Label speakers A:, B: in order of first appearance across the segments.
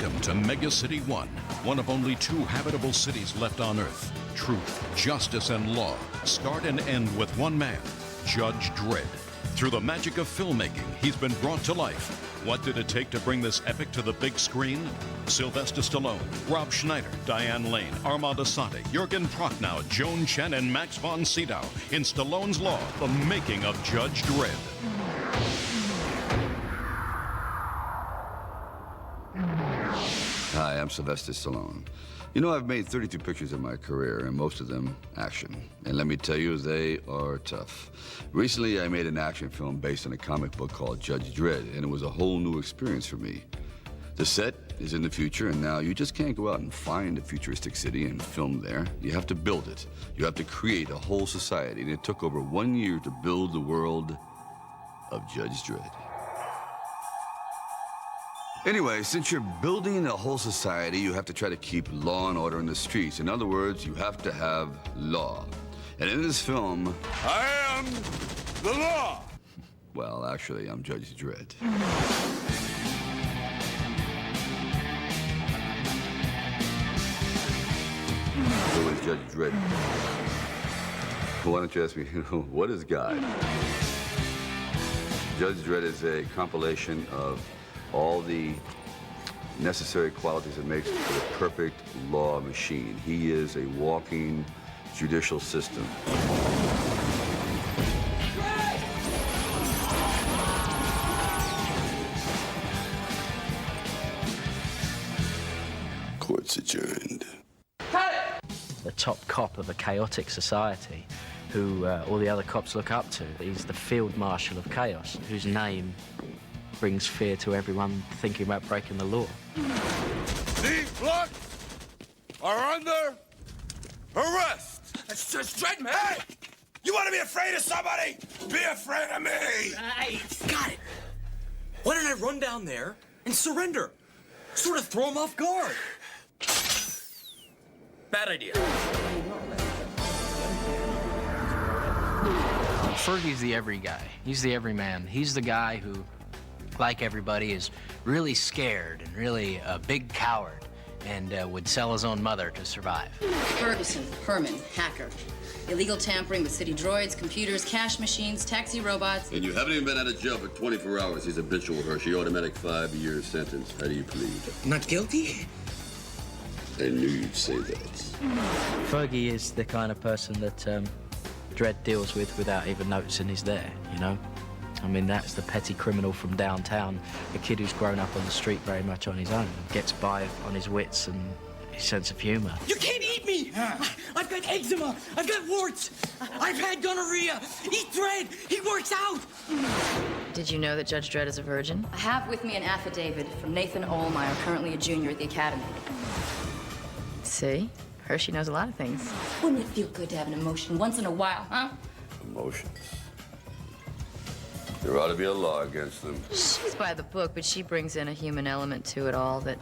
A: Welcome to Mega City 1, one of only 2 habitable cities left on Earth. Truth, justice, and law start and end with one man, Judge Dredd. Through the magic of filmmaking, he's been brought to life. What did it take to bring this epic to the big screen? Sylvester Stallone, Rob Schneider, Diane Lane, Armand Assante, Jürgen Prochnow, Joan Chen, and Max von Sydow in Stallone's Law, the making of Judge Dredd.
B: Hi, I'm Sylvester Stallone. You know, I've made 32 pictures in my career, and most of them action. And let me tell you, they are tough. Recently, I made an action film based on a comic book called Judge Dredd, and it was a whole new experience for me. The set is in the future, and now you just can't go out and find a futuristic city and film there. You have to build it. You have to create a whole society, and it took over 1 year to build the world of Judge Dredd. Anyway, since you're building a whole society, you have to try to keep law and order in the streets. In other words, you have to have law. And in this film,
C: I am the law!
B: Well, actually, I'm Judge Dredd. Who is Judge Dredd? Why don't you ask me, what is God? Judge Dredd is a compilation of all the necessary qualities that makes for the perfect law machine. He is a walking judicial system.
C: Court's adjourned.
D: The top cop of a chaotic society who all the other cops look up to. He's the field marshal of chaos, whose name brings fear to everyone thinking about breaking the law.
C: These bloods are under arrest!
E: That's just Dredd, man! Hey! You want to be afraid of somebody? Be afraid of me!
F: Right. Got it. Why don't I run down there and surrender? Sort of throw him off guard. Bad idea.
D: Fergie's the every guy. He's the everyman. He's the guy who, like everybody, is really scared and really a big coward and would sell his own mother to survive.
G: Ferguson, Herman, hacker. Illegal tampering with city droids, computers, cash machines, taxi robots.
B: And you haven't even been out of jail for 24 hours. He's habitual, Hershey. Automatic 5-year sentence. How do you plead?
F: Not guilty?
B: I knew you'd say that.
D: Fergie is the kind of person that Dredd deals with without even noticing he's there, you know? I mean, that's the petty criminal from downtown, a kid who's grown up on the street very much on his own, gets by on his wits and his sense of humor.
F: You can't eat me! I've got eczema, I've got warts, I've had gonorrhea. Eat Dredd, he works out!
G: Did you know that Judge Dredd is a virgin? I have with me an affidavit from Nathan Ohlmeyer, currently a junior at the academy. See? Hershey knows a lot of things. Wouldn't it feel good to have an emotion once in a while, huh?
B: Emotions. There ought to be a law against them.
G: She's by the book, but she brings in a human element to it all that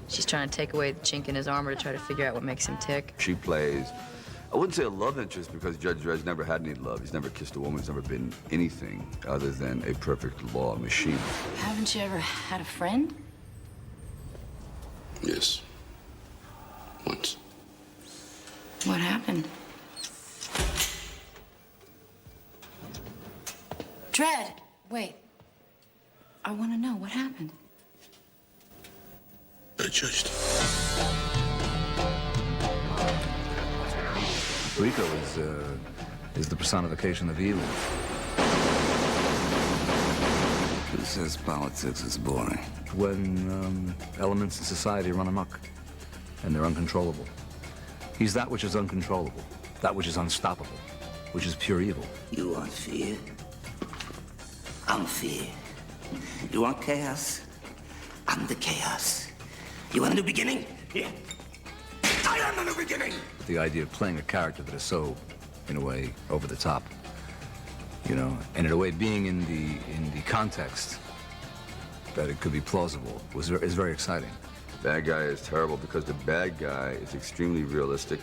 G: she's trying to take away the chink in his armor to try to figure out what makes him tick.
B: She plays, I wouldn't say a love interest because Judge Dredd's never had any love. He's never kissed a woman. He's never been anything other than a perfect law machine.
G: Haven't you ever had a friend?
B: Yes. Once.
G: What happened? Dredd! Wait. I want to know what happened.
C: I judged.
H: Rico is the personification of evil.
I: Who says politics is boring?
H: When elements in society run amok and they're uncontrollable. He's that which is uncontrollable, that which is unstoppable, which is pure evil.
I: You want fear? I'm fear. You want chaos? I'm the chaos. You want a new beginning? Yeah. I am the new beginning!
H: The idea of playing a character that is so, in a way, over the top, you know, and in a way being in the context that it could be plausible is very exciting.
B: Bad guy is terrible because the bad guy is extremely realistic.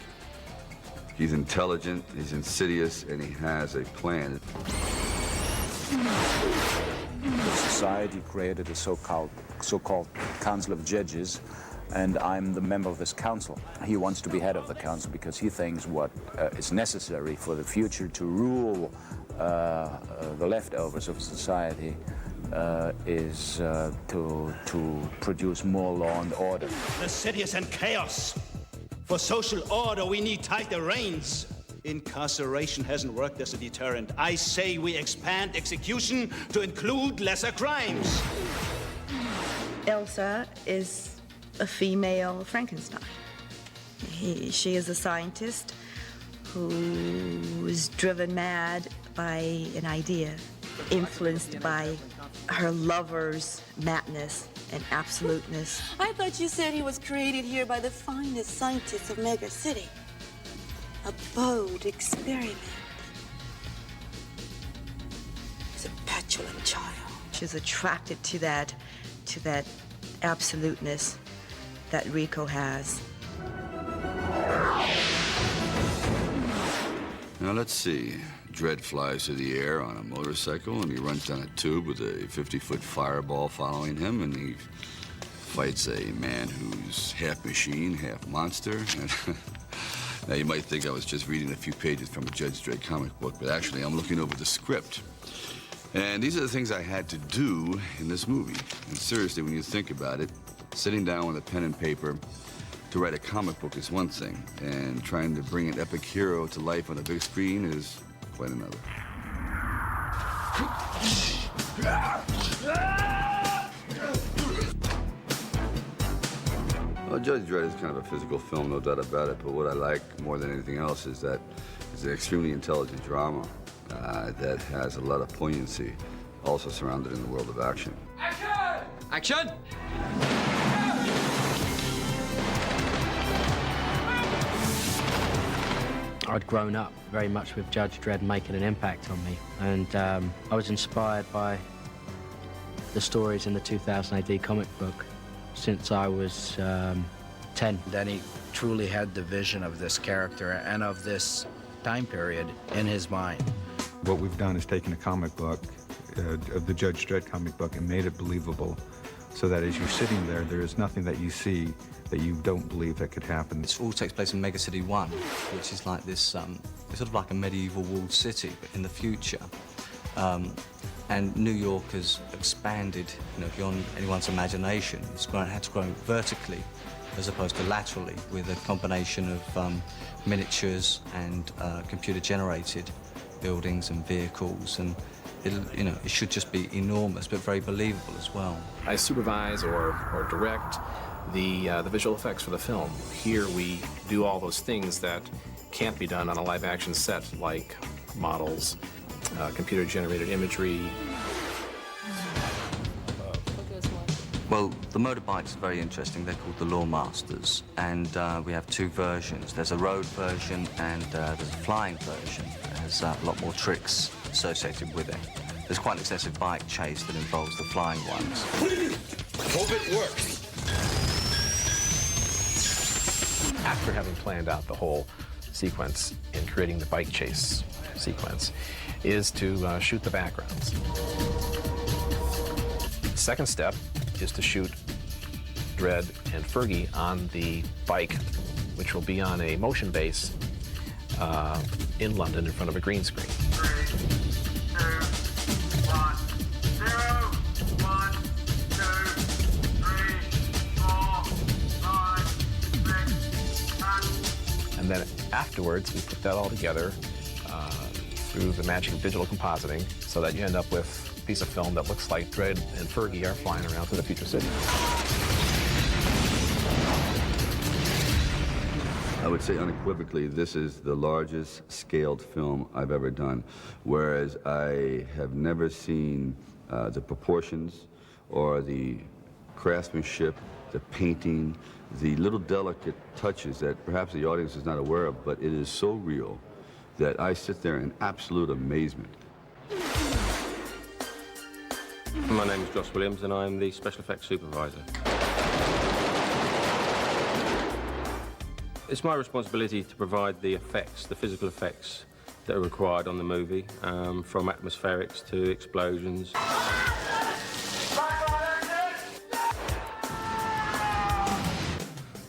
B: He's intelligent, he's insidious, and he has a plan.
J: The society created a so-called council of judges, and I'm the member of this council. He wants to be head of the council because he thinks what is necessary for the future to rule the leftovers of society is to produce more law and order.
K: The city is in chaos. For social order, we need tighter reins. Incarceration hasn't worked as a deterrent. I say we expand execution to include lesser crimes.
L: Elsa is a female Frankenstein. She is a scientist who is driven mad by an idea, influenced by her lover's madness and absoluteness.
M: I thought you said he was created here by the finest scientists of Mega City. A bold experiment. He's a petulant child.
L: She's attracted to that absoluteness that Rico has.
B: Now let's see. Dredd flies through the air on a motorcycle, and he runs down a tube with a 50-foot fireball following him, and he fights a man who's half machine, half monster. Now, you might think I was just reading a few pages from a Judge Dredd comic book, but actually, I'm looking over the script. And these are the things I had to do in this movie. And seriously, when you think about it, sitting down with a pen and paper to write a comic book is one thing, and trying to bring an epic hero to life on a big screen is quite another. Well, Judge Dredd is kind of a physical film, no doubt about it, but what I like more than anything else is that it's an extremely intelligent drama that has a lot of poignancy, also surrounded in the world of action.
N: Action! Action!
D: I'd grown up very much with Judge Dredd making an impact on me, and I was inspired by the stories in the 2000 AD comic book since I was 10.
O: Danny truly had the vision of this character and of this time period in his mind.
P: What we've done is taken a comic book, of the Judge Dredd comic book, and made it believable, so that as you're sitting there, there is nothing that you see that you don't believe that could happen.
Q: This all takes place in Mega City 1, which is like this, it's sort of like a medieval walled city, but in the future. And New York has expanded, beyond anyone's imagination. It's had to grow vertically as opposed to laterally, with a combination of miniatures and computer-generated buildings and vehicles, and it should just be enormous, but very believable as well.
R: I supervise or direct the visual effects for the film. Here we do all those things that can't be done on a live-action set, like models, computer-generated imagery.
Q: Well, the motorbikes are very interesting. They're called the Law Masters, and we have two versions. There's a road version and there's a flying version. It has a lot more tricks associated with it. There's quite an excessive bike chase that involves the flying ones.
C: Hope it works.
R: After having planned out the whole sequence and creating the bike chase sequence, is to shoot the backgrounds. The second step is to shoot Dredd and Fergie on the bike, which will be on a motion base in London in front of a green screen.
S: 3, 2, 1, 0, 1, 2, 3, 4, 5, 6, 7.
R: And then afterwards, we put that all together through the magic of digital compositing, so that you end up with a piece of film that looks like Dredd and Fergie are flying around through the future city.
B: I would say unequivocally, this is the largest scaled film I've ever done, whereas I have never seen the proportions or the craftsmanship, the painting, the little delicate touches that perhaps the audience is not aware of, but it is so real that I sit there in absolute amazement.
T: My name is Josh Williams, and I'm the special effects supervisor. It's my responsibility to provide the effects, the physical effects that are required on the movie, from atmospherics to explosions.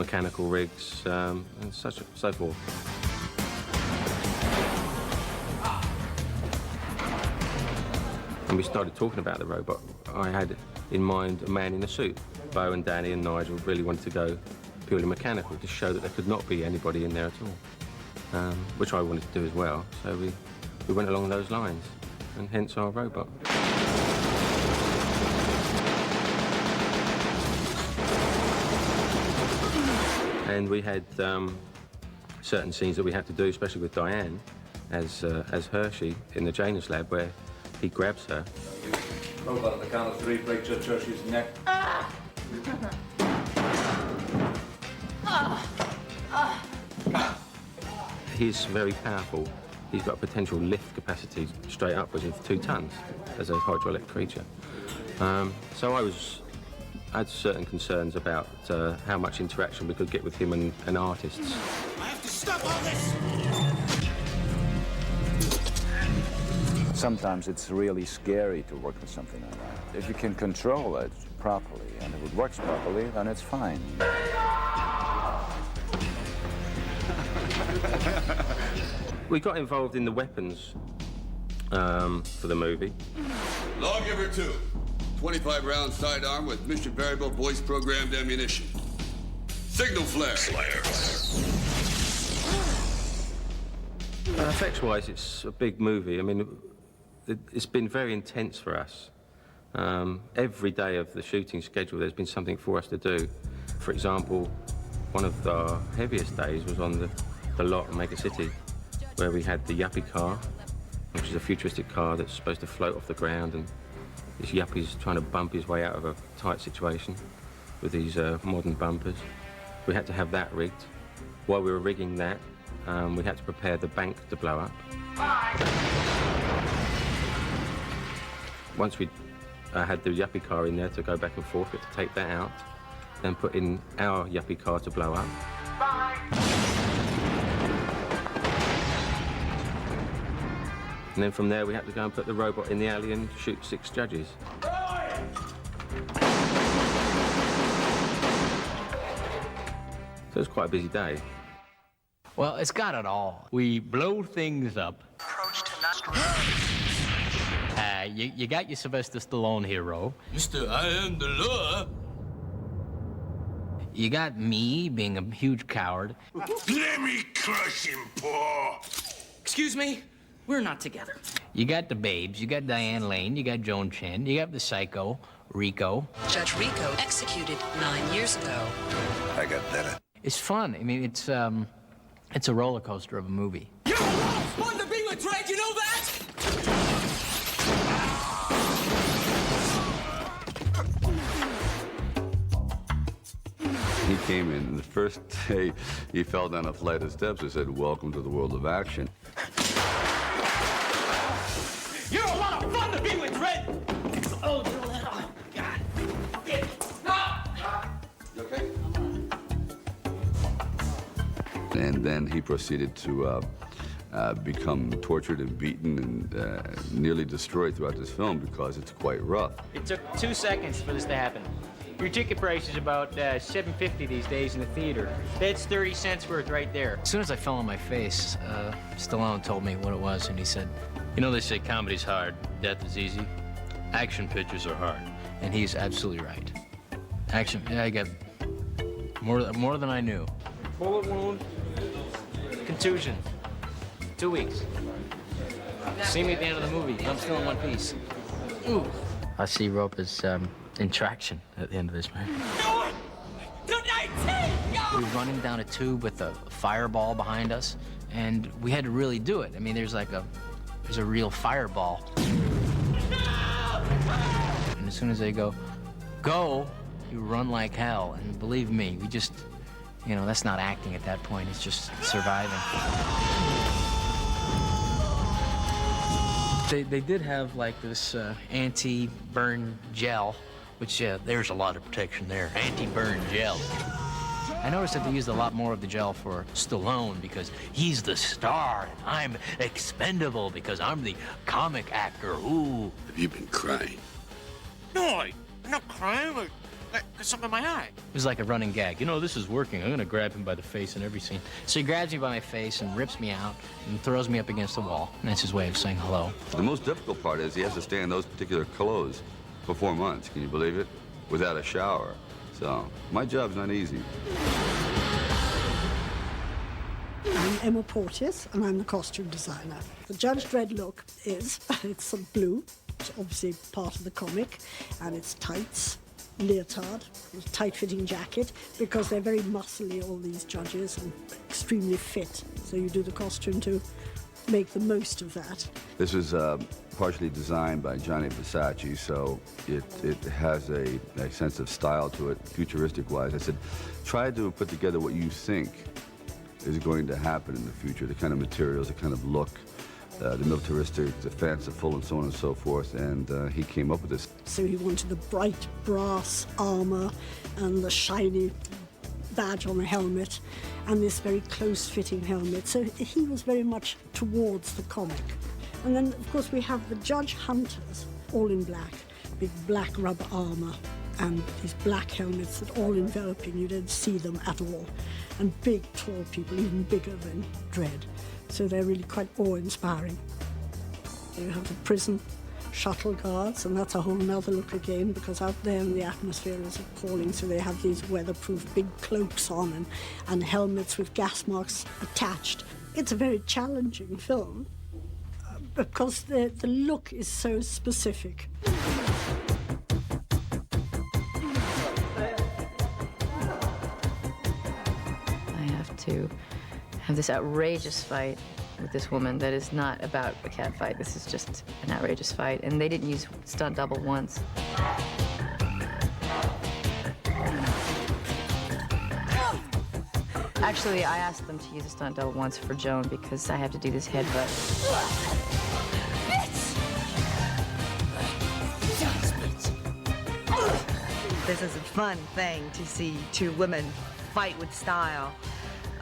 T: mechanical rigs, and so forth. And we started talking about the robot. I had in mind a man in a suit. Bo and Danny and Nigel really wanted to go purely mechanical to show that there could not be anybody in there at all, which I wanted to do as well. So we went along those lines, and hence our robot. And we had certain scenes that we had to do, especially with Diane, as Hershey in the Janus lab, where he grabs her.
H: Robot at the count of 3, break Judge Hershey's neck.
T: He's very powerful. He's got potential lift capacity straight upwards of 2 tons as a hydraulic creature. So I had certain concerns about how much interaction we could get with him and artists.
E: I have to stop all this!
J: Sometimes it's really scary to work with something like that. If you can control it properly and if it works properly, then it's fine.
T: We got involved in the weapons for the movie.
B: Lawgiver 2, 25-round sidearm with mission variable voice-programmed ammunition. Signal flare.
T: Effects-wise, it's a big movie. I mean, it's been very intense for us. Every day of the shooting schedule, there's been something for us to do. For example, one of our heaviest days was on the lot in Mega City, where we had the yuppie car, which is a futuristic car that's supposed to float off the ground, and this yuppie's trying to bump his way out of a tight situation with these modern bumpers. We had to have that rigged. While we were rigging that, we had to prepare the bank to blow up. Once we had the yuppie car in there to go back and forth, we had to take that out, then put in our yuppie car to blow up. And then from there, we had to go and put the robot in the alley and shoot 6 judges. So it was quite a busy day.
D: Well, it's got it all. We blow things up. You got your Sylvester Stallone hero.
E: Mr. I am the law.
D: You got me being a huge coward.
E: Let me crush him, Paul.
F: Excuse me? We're not together.
D: You got the babes, you got Diane Lane, you got Joan Chen, you got the psycho, Rico.
U: Judge Rico executed 9 years ago.
E: I got better.
D: It's fun. I mean, it's a roller coaster of a movie.
F: You're a lot of fun to be with, Dredd, you know that?
B: He came in, and the first day he fell down a flight of steps and said, "Welcome to the world of action."
F: You're a lot of fun to be with, Dredd! Oh, God.
B: You okay? And then he proceeded to become tortured and beaten and nearly destroyed throughout this film because it's quite rough.
V: It took 2 seconds for this to happen. Your ticket price is about $7.50 these days in the theater. That's 30 cents worth right there.
D: As soon as I fell on my face, Stallone told me what it was, and he said, "You know, they say comedy's hard, death is easy. Action pictures are hard." And he's absolutely right. Action, yeah, I got more than I knew.
V: Bullet wound, contusion, 2 weeks. See me at the end of the movie. I'm still in one piece. Ooh.
D: I see rope as in traction at the end of this movie. We were running down a tube with a fireball behind us, and we had to really do it. I mean, there's a real fireball. And as soon as they go, you run like hell. And believe me, we just, you know, that's not acting at that point. It's just surviving. They did have like this anti-burn gel, which there's a lot of protection there. Anti-burn gel. I noticed that they used a lot more of the gel for Stallone because he's the star and I'm expendable because I'm the comic actor. Ooh.
E: Have you been crying?
F: No, I'm not crying.
V: There's something in my eye.
D: It was like a running gag. You know, this is working. I'm gonna grab him by the face in every scene. So he grabs me by my face and rips me out and throws me up against the wall. And that's his way of saying hello.
B: The most difficult part is he has to stay in those particular clothes for 4 months. Can you believe it? Without a shower. So my job's not easy.
A: I'm Emma Porteous, and I'm the costume designer. The Judge Dredd look is, it's some blue, it's obviously part of the comic, and it's tights, leotard, a tight-fitting jacket, because they're very muscly, all these judges, and extremely fit. So you do the costume to make the most of that.
B: This was partially designed by Johnny Versace, so it has a sense of style to it, futuristic-wise. I said, try to put together what you think is going to happen in the future, the kind of materials, the kind of look, the militaristic, the fanciful, and so on and so forth, and he came up with this.
A: So he wanted the bright brass armor and the shiny badge on the helmet and this very close-fitting helmet. So he was very much towards the comic. And then, of course, we have the Judge Hunters, all in black, big black rubber armor and these black helmets that all enveloping, you don't see them at all. And big, tall people, even bigger than Dredd. So they're really quite awe-inspiring. You have the prison shuttle guards, and that's a whole nother look again, because out there in the atmosphere is appalling, so they have these weatherproof big cloaks on and helmets with gas masks attached. It's a very challenging film, because the look is so specific.
G: To have this outrageous fight with this woman that is not about a cat fight. This is just an outrageous fight. And they didn't use stunt double once. Actually, I asked them to use a stunt double once for Joan because I have to do this headbutt.
L: This is a fun thing to see two women fight with style.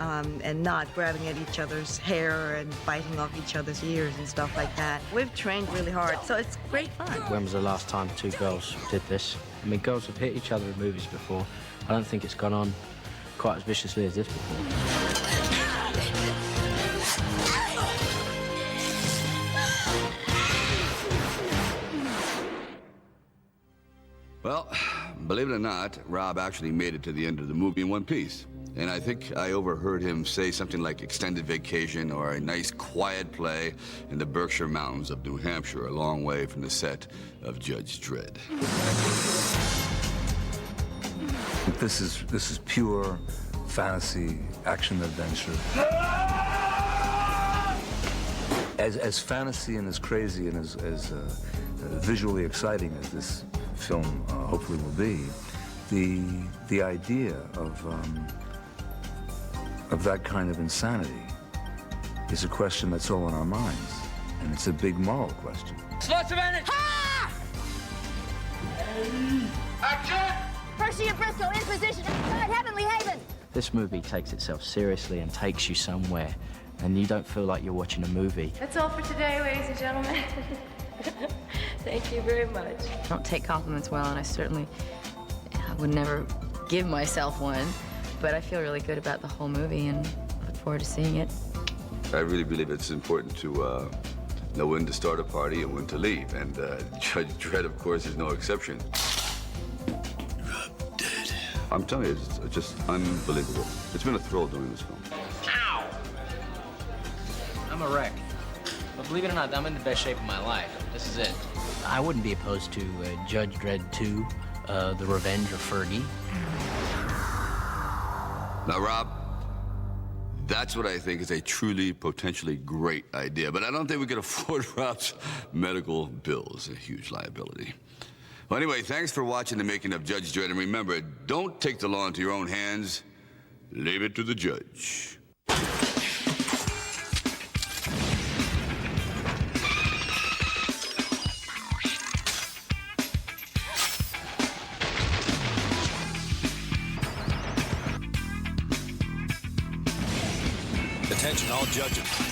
L: And not grabbing at each other's hair and biting off each other's ears and stuff like that. We've trained really hard, so it's great fun.
D: When was the last time two girls did this? I mean, girls have hit each other in movies before. I don't think it's gone on quite as viciously as this before.
B: Well, believe it or not, Rob actually made it to the end of the movie in one piece. And I think I overheard him say something like extended vacation or a nice quiet play in the Berkshire Mountains of New Hampshire, a long way from the set of Judge Dredd.
H: This is pure fantasy, action adventure. As fantasy and as crazy and as visually exciting as this film hopefully will be, the idea of that kind of insanity is a question that's all in our minds, and it's a big moral question.
V: Slots of energy!
W: Ha!
V: Action!
W: Percy and Bristol in position outside Heavenly Haven.
D: This movie takes itself seriously and takes you somewhere, and you don't feel like you're watching a movie.
W: That's all for today, ladies and gentlemen. Thank you very much.
G: I don't take compliments well, and I certainly would never give myself one. But I feel really good about the whole movie and look forward to seeing it.
B: I really believe it's important to know when to start a party and when to leave. And Judge Dredd, of course, is no exception. Rob dead. I'm telling you, it's just unbelievable. It's been a thrill doing this film.
V: Ow! I'm a wreck. But believe it or not, I'm in the best shape of my life. This is it.
D: I wouldn't be opposed to Judge Dredd 2, The Revenge of Fergie.
B: Now, Rob, that's what I think is a truly, potentially great idea. But I don't think we can afford Rob's medical bills, a huge liability. Well, anyway, thanks for watching the making of Judge Dredd. And remember, don't take the law into your own hands. Leave it to the judge.
E: Attention all judges.